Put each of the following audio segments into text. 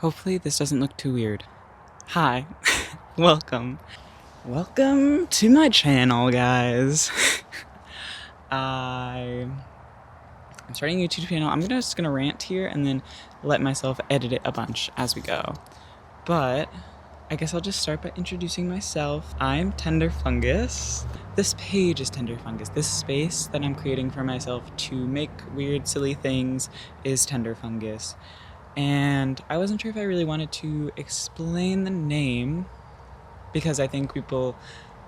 Hopefully this doesn't look too weird. Hi, welcome. Welcome to my channel, guys. I'm starting a YouTube channel. I'm just gonna rant here and then let myself edit it a bunch as we go. But I guess I'll just start by introducing myself. I'm Tender Fungus. This page is Tender Fungus. This space that I'm creating for myself to make weird, silly things is Tender Fungus. And I wasn't sure if I really wanted to explain the name because I think people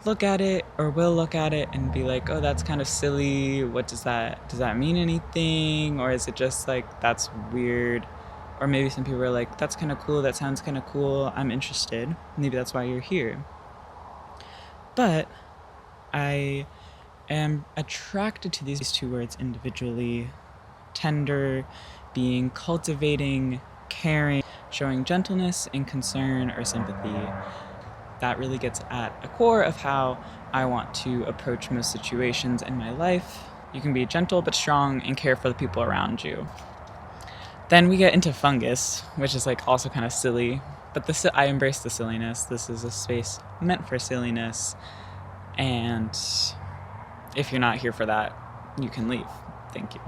look at it or will look at it and be like, oh, that's kind of silly. What does that mean anything? Or is it just like, that's weird? Or maybe some people are like, that's kind of cool. That sounds kind of cool. I'm interested. Maybe that's why you're here. But I am attracted to these two words individually. Tender being cultivating, caring, showing gentleness and concern or sympathy. That really gets at a core of how I want to approach most situations in my life. You can be gentle but strong and care for the people around you. Then we get into fungus, which is like also kind of silly, but I embrace the silliness. This is a space meant for silliness, and if you're not here for that, you can leave. Thank you.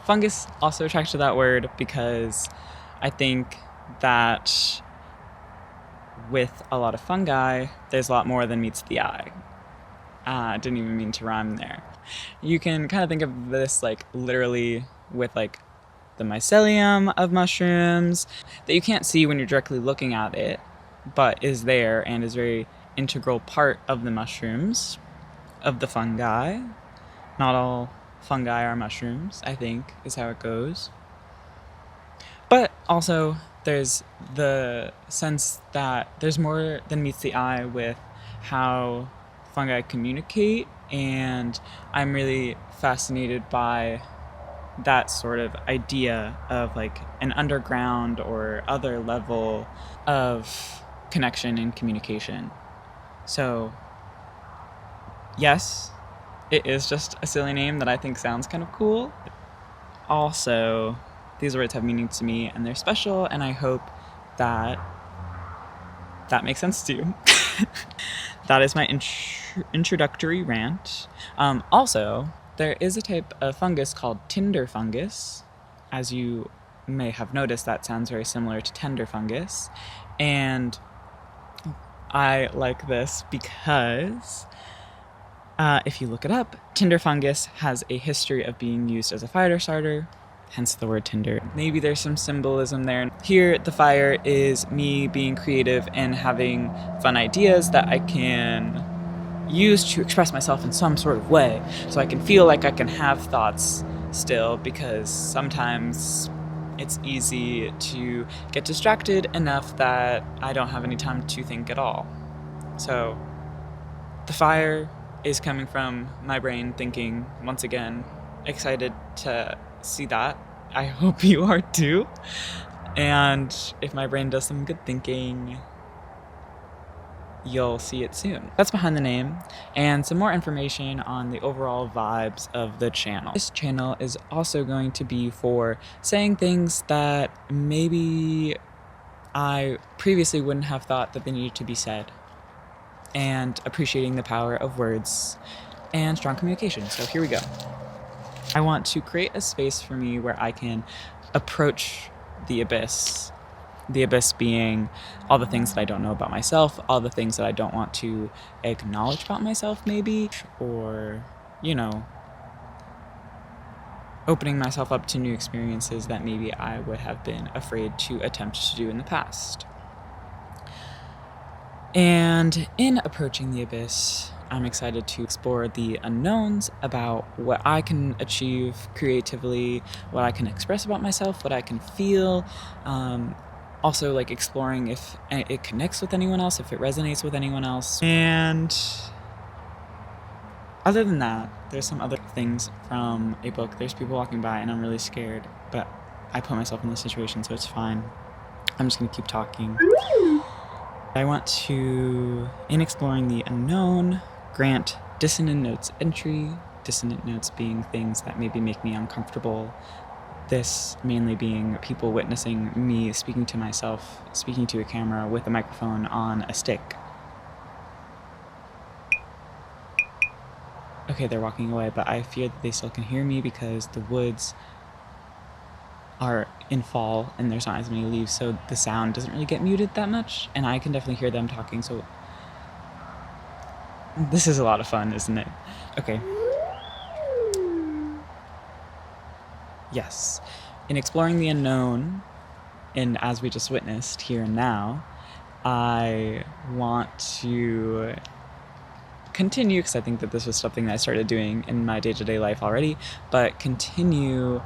Fungus also attracted to that word because I think that with a lot of fungi, there's a lot more than meets the eye. Didn't even mean to rhyme there. You can kind of think of this like literally with like the mycelium of mushrooms that you can't see when you're directly looking at it, but is there and is very integral part of the mushrooms, of the fungi. Not all fungi are mushrooms, I think, is how it goes. But also, there's the sense that there's more than meets the eye with how fungi communicate, and I'm really fascinated by that sort of idea of like an underground or other level of connection and communication. So, yes, it is just a silly name that I think sounds kind of cool. Also, these words have meaning to me and they're special, and I hope that that makes sense to you. That is my introductory rant. Also, there is a type of fungus called tinder fungus. As you may have noticed, that sounds very similar to tender fungus. And I like this because if you look it up, tinder fungus has a history of being used as a fire starter, hence the word tinder. Maybe there's some symbolism there. Here, the fire is me being creative and having fun ideas that I can use to express myself in some sort of way, so I can feel like I can have thoughts still, because sometimes it's easy to get distracted enough that I don't have any time to think at all. So, the fire is coming from my brain thinking, once again, excited to see that. I hope you are too. And if my brain does some good thinking, you'll see it soon. That's behind the name, and some more information on the overall vibes of the channel. This channel is also going to be for saying things that maybe I previously wouldn't have thought that they needed to be said, and appreciating the power of words and strong communication. So here we go. I want to create a space for me where I can approach the abyss. The abyss being all the things that I don't know about myself, all the things that I don't want to acknowledge about myself maybe, or, you know, opening myself up to new experiences that maybe I would have been afraid to attempt to do in the past. And in approaching the abyss, I'm excited to explore the unknowns about what I can achieve creatively, what I can express about myself, what I can feel. Also, like exploring if it connects with anyone else, if it resonates with anyone else. And other than that, there's some other things from a book. There's people walking by and I'm really scared, but I put myself in this situation, so it's fine. I'm just gonna keep talking. I want to, in exploring the unknown, grant dissonant notes entry, dissonant notes being things that maybe make me uncomfortable, This mainly being people witnessing me speaking to myself, speaking to a camera with a microphone on a stick. Okay, they're walking away, but I fear that they still can hear me because the woods are in fall and there's not as many leaves, so the sound doesn't really get muted that much, and I can definitely hear them talking, so this is a lot of fun, isn't it? Okay. Yes. In exploring the unknown, and as we just witnessed here and now, I want to continue, because I think that this was something that I started doing in my day-to-day life already, but continue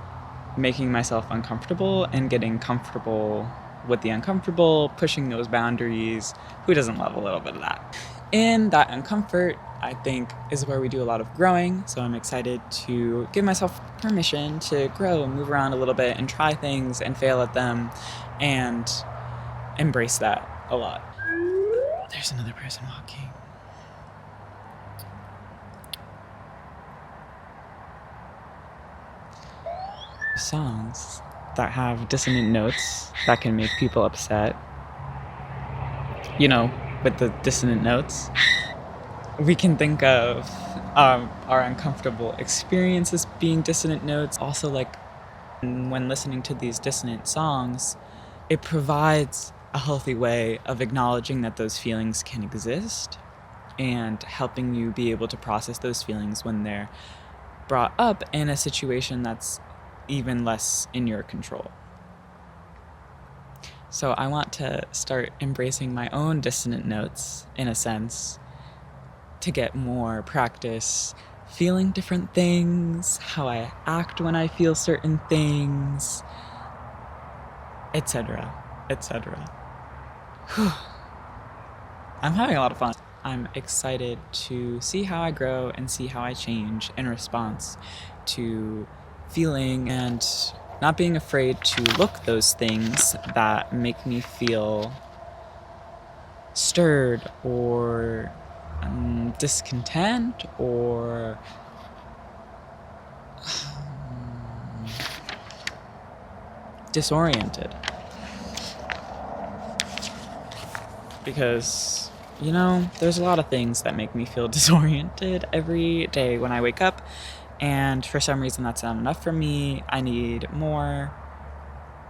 making myself uncomfortable and getting comfortable with the uncomfortable, pushing those boundaries. Who doesn't love a little bit of that? In that uncomfort, I think, is where we do a lot of growing, so I'm excited to give myself permission to grow and move around a little bit and try things and fail at them and embrace that a lot. There's another person walking. Songs that have dissonant notes that can make people upset. You know, with the dissonant notes, we can think of our uncomfortable experiences being dissonant notes. Also, like, when listening to these dissonant songs, it provides a healthy way of acknowledging that those feelings can exist and helping you be able to process those feelings when they're brought up in a situation that's even less in your control. So I want to start embracing my own dissonant notes, in a sense, to get more practice feeling different things, how I act when I feel certain things, etc., etc. I'm having a lot of fun. I'm excited to see how I grow and see how I change in response to feeling and not being afraid to look those things that make me feel stirred or discontent or disoriented. Because, you know, there's a lot of things that make me feel disoriented every day when I wake up, and for some reason that's not enough for me. I need more,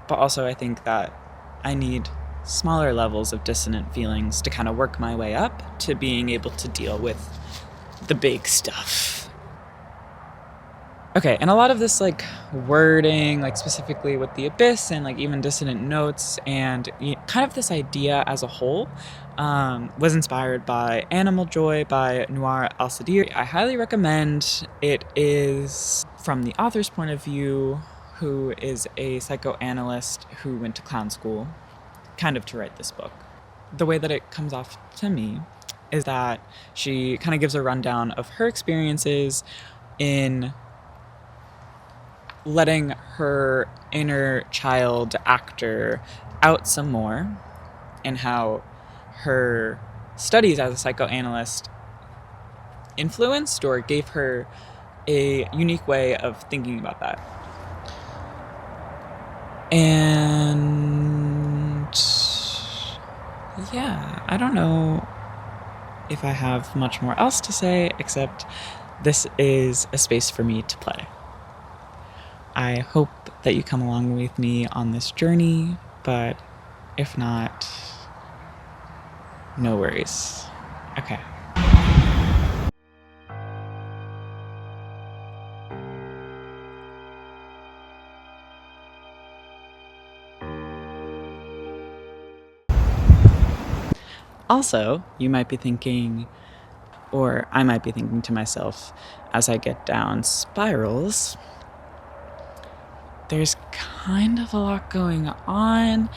but also I think that I need smaller levels of dissonant feelings to kind of work my way up to being able to deal with the big stuff. Okay, and a lot of this, like, wording, like, specifically with the abyss and, like, even dissonant notes and kind of this idea as a whole was inspired by Animal Joy by Noir Al-Sadir. I highly recommend. It is from the author's point of view, who is a psychoanalyst who went to clown school, kind of to write this book. The way that it comes off to me is that she kind of gives a rundown of her experiences in letting her inner child actor out some more, and how her studies as a psychoanalyst influenced or gave her a unique way of thinking about that. And yeah, I don't know if I have much more else to say, except this is a space for me to play. I hope that you come along with me on this journey, but if not, no worries. Okay. Also, you might be thinking, or I might be thinking to myself as I get down spirals, there's kind of a lot going on.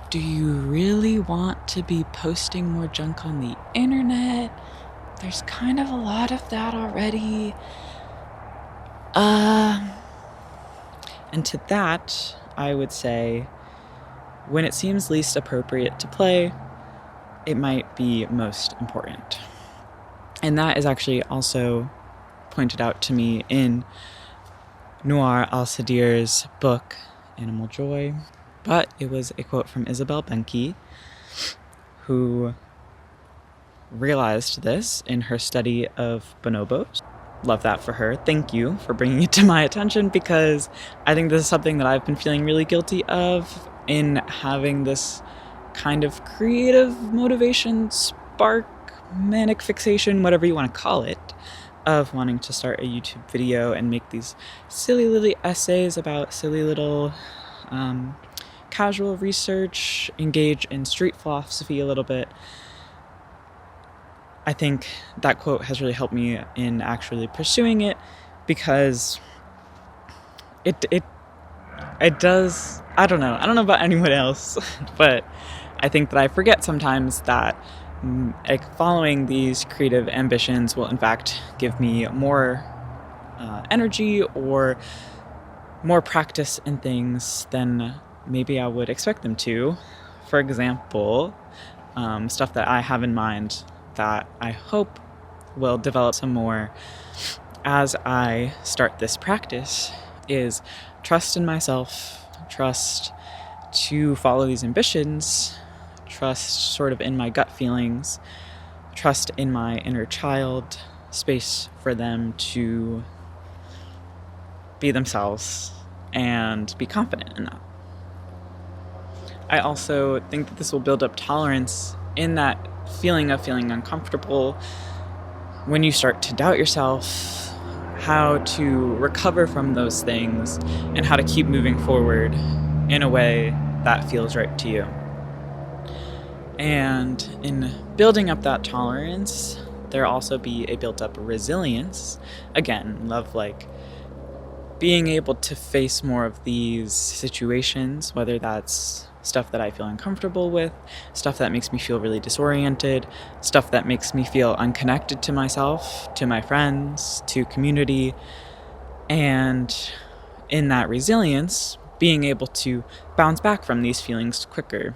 Do you really want to be posting more junk on the internet? There's kind of a lot of that already. And to that, I would say, when it seems least appropriate to play, it might be most important. And that is actually also pointed out to me in Noir Al-Sadir's book, Animal Joy, but it was a quote from Isabel Benke, who realized this in her study of bonobos. Love that for her. Thank you for bringing it to my attention, because I think this is something that I've been feeling really guilty of, in having this kind of creative motivation, spark, manic fixation, whatever you want to call it, of wanting to start a YouTube video and make these silly little essays about silly little casual research, engage in street philosophy a little bit. I think that quote has really helped me in actually pursuing it, because it does, I don't know about anyone else, but I think that I forget sometimes that following these creative ambitions will in fact give me more energy or more practice in things than maybe I would expect them to. For example, stuff that I have in mind that I hope will develop some more as I start this practice is trust in myself, trust to follow these ambitions, trust sort of in my gut feelings, trust in my inner child, space for them to be themselves and be confident in that. I also think that this will build up tolerance in that feeling of feeling uncomfortable when you start to doubt yourself, how to recover from those things, and how to keep moving forward in a way that feels right to you. And in building up that tolerance, there'll also be a built up resilience. Again, love like being able to face more of these situations, whether that's stuff that I feel uncomfortable with, stuff that makes me feel really disoriented, stuff that makes me feel unconnected to myself, to my friends, to community. And in that resilience, being able to bounce back from these feelings quicker,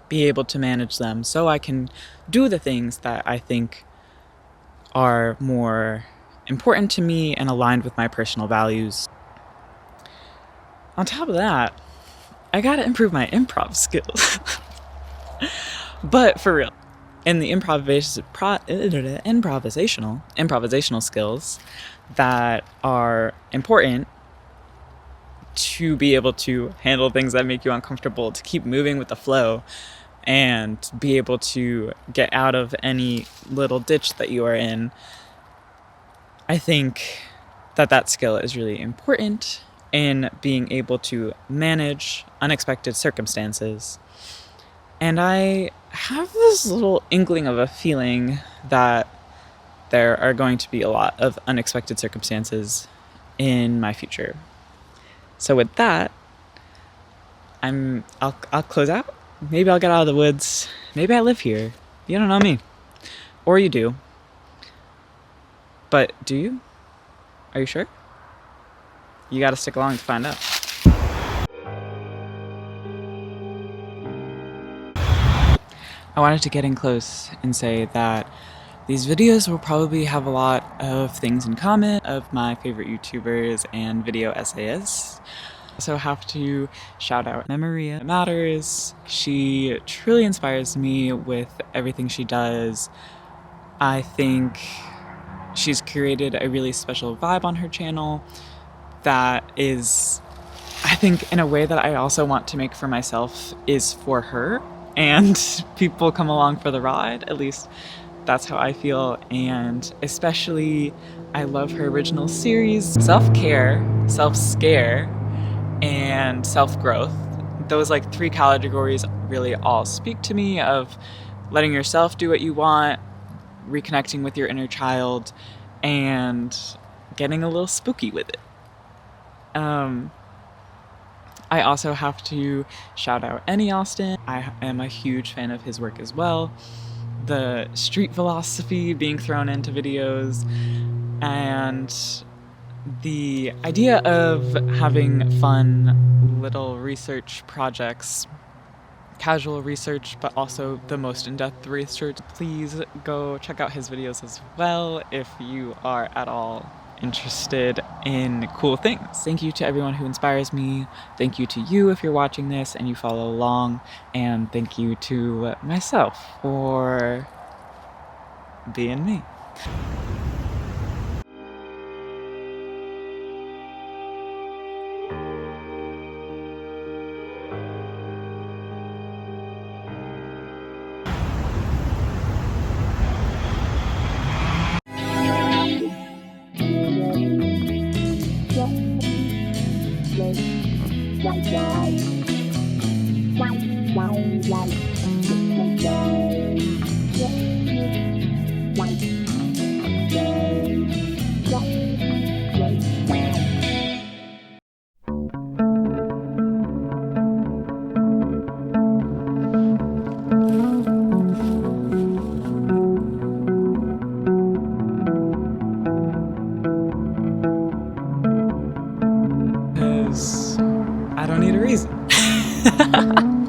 be able to manage them so I can do the things that I think are more important to me and aligned with my personal values. On top of that, I gotta improve my improv skills. But for real, in the improvisational skills that are important to be able to handle things that make you uncomfortable, to keep moving with the flow, and be able to get out of any little ditch that you are in, I think that skill is really important in being able to manage unexpected circumstances. And I have this little inkling of a feeling that there are going to be a lot of unexpected circumstances in my future. So with that, I'll close out. Maybe I'll get out of the woods. Maybe I live here. You don't know me. Or you do. But do you? Are you sure? You gotta stick along to find out. I wanted to get in close and say that these videos will probably have a lot of things in common of my favorite YouTubers and video essayists. I also have to shout out Memoria Matters. She truly inspires me with everything she does. I think she's created a really special vibe on her channel that is, I think, in a way that I also want to make for myself is for her, and people come along for the ride. At least that's how I feel. And especially I love her original series, self-care, self-scare, and self-growth. Those like 3 categories really all speak to me, of letting yourself do what you want, reconnecting with your inner child, and getting a little spooky with it. I also have to shout out Ennie Austin. I am a huge fan of his work as well. The street philosophy being thrown into videos, and the idea of having fun little research projects, casual research, but also the most in-depth research. Please go check out his videos as well if you are at all interested in cool things. Thank you to everyone who inspires me. Thank you to you if you're watching this and you follow along. And thank you to myself for being me. Because I don't need a reason.